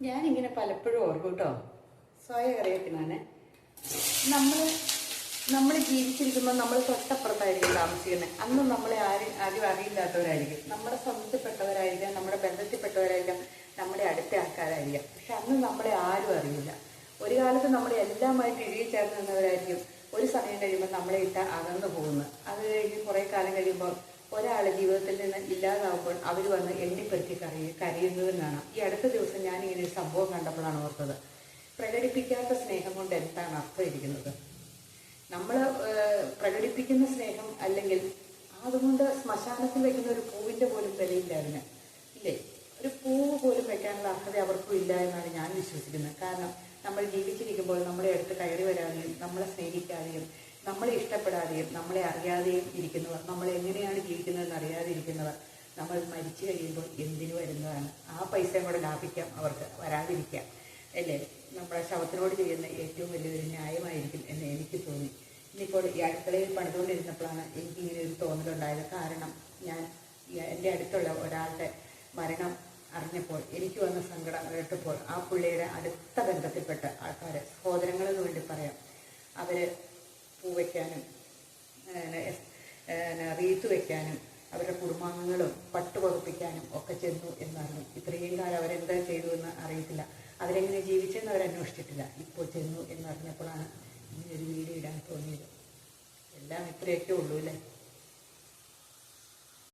ഞാനിങ്ങനെ പലപ്പോഴും ഓർക്കും കേട്ടോ. സ്വയം അറിയത്തിനാണ്. നമ്മൾ നമ്മൾ ജീവിച്ചിരിക്കുമ്പോൾ നമ്മൾ തൊട്ടപ്പുറത്തായിരിക്കും താമസിക്കുന്നത്. അന്ന് നമ്മളെ ആരും അറിയില്ലാത്തവരായിരിക്കും. നമ്മുടെ സ്വന്തത്തിൽപ്പെട്ടവരായിരിക്കാം, നമ്മുടെ ബന്ധത്തിൽപ്പെട്ടവരായിരിക്കാം, നമ്മുടെ അടുത്ത ആൾക്കാരായിരിക്കാം. പക്ഷെ അന്ന് നമ്മളെ ആരും അറിയില്ല. ഒരു കാലത്ത് നമ്മളെ എല്ലാമായിട്ട് ഇഴുകിച്ചേർന്ന് നിന്നവരായിരിക്കും. ഒരു സമയം കഴിയുമ്പോൾ നമ്മളെ ഇട്ട് അകന്നു പോകുന്നത്. അത് കഴിഞ്ഞ് കുറേ കാലം കഴിയുമ്പോൾ ഒരാൾ ജീവിതത്തിൽ നിന്ന് ഇല്ലാതാവുമ്പോൾ അവർ വന്ന് എണ്ണിപ്പറ്റി കരയുന്നതെന്നാണ്. ഈ അടുത്ത ദിവസം ഞാനിങ്ങനെ ഒരു സംഭവം കണ്ടപ്പോഴാണ് ഓർത്തത്. പ്രകടിപ്പിക്കാത്ത സ്നേഹം കൊണ്ട് എന്താണ് അർത്ഥം ഇരിക്കുന്നത്? നമ്മൾ പ്രകടിപ്പിക്കുന്ന സ്നേഹം അല്ലെങ്കിൽ അതുകൊണ്ട് ശ്മശാനത്തിൽ വയ്ക്കുന്ന ഒരു പൂവിൻ്റെ പോലും വിലയില്ല അതിന്, ഇല്ലേ? ഒരു പൂവ് പോലും വെക്കാനുള്ള അർഹത അവർക്കും ഇല്ല എന്നാണ് ഞാൻ വിശ്വസിക്കുന്നത്. കാരണം നമ്മൾ ജീവിച്ചിരിക്കുമ്പോൾ നമ്മളെ അടുത്ത് കയറി വരാതെയും നമ്മളെ സ്നേഹിക്കാതെയും നമ്മളെ ഇഷ്ടപ്പെടാതെയും നമ്മളെ അറിയാതെയും ഇരിക്കുന്നവർ, നമ്മൾ എങ്ങനെയാണ് ജീവിക്കുന്നതെന്ന് അറിയാതെ ഇരിക്കുന്നവർ നമ്മൾ മരിച്ചു കഴിയുമ്പോൾ എന്തിനു വരുന്നതാണ്? ആ പൈസയും കൂടെ ലാഭിക്കാം, അവർക്ക് വരാതിരിക്കാം, അല്ലേ? നമ്മുടെ ശവത്തിനോട് ചെയ്യുന്ന ഏറ്റവും വലിയൊരു ന്യായമായിരിക്കും എന്ന് എനിക്ക് തോന്നി. ഇന്നിപ്പോൾ ഈ അടുക്കളയിൽ പണിതുകൊണ്ടിരുന്നപ്പോഴാണ് എനിക്കിങ്ങനെ ഒരു തോന്നലുണ്ടായത്. കാരണം ഞാൻ എൻ്റെ അടുത്തുള്ള ഒരാളുടെ മരണം അറിഞ്ഞപ്പോൾ എനിക്ക് വന്ന സങ്കടം കേട്ടപ്പോൾ ആ പുള്ളിയുടെ അടുത്ത ബന്ധത്തിൽപ്പെട്ട ആൾക്കാർ, സഹോദരങ്ങളെന്ന് വേണ്ടി പറയാം, അവർ പൂ വയ്ക്കാനും റീത്ത് വയ്ക്കാനും അവരുടെ കുടുംബാംഗങ്ങളും പട്ട് പുറപ്പിക്കാനും ഒക്കെ ചെന്നു എന്നറിഞ്ഞു. ഇത്രയും കാലം അവരെന്താ ചെയ്തു എന്ന് അറിയത്തില്ല. അവരെങ്ങനെ ജീവിച്ചെന്ന് അവരന്വേഷിച്ചിട്ടില്ല. ഇപ്പോൾ ചെന്നു എന്നറിഞ്ഞപ്പോഴാണ് ഇങ്ങനൊരു വീഡിയോ ഇടാൻ തോന്നിയത്. എല്ലാം ഇത്രയൊക്കെ ഉള്ളൂ അല്ലേ?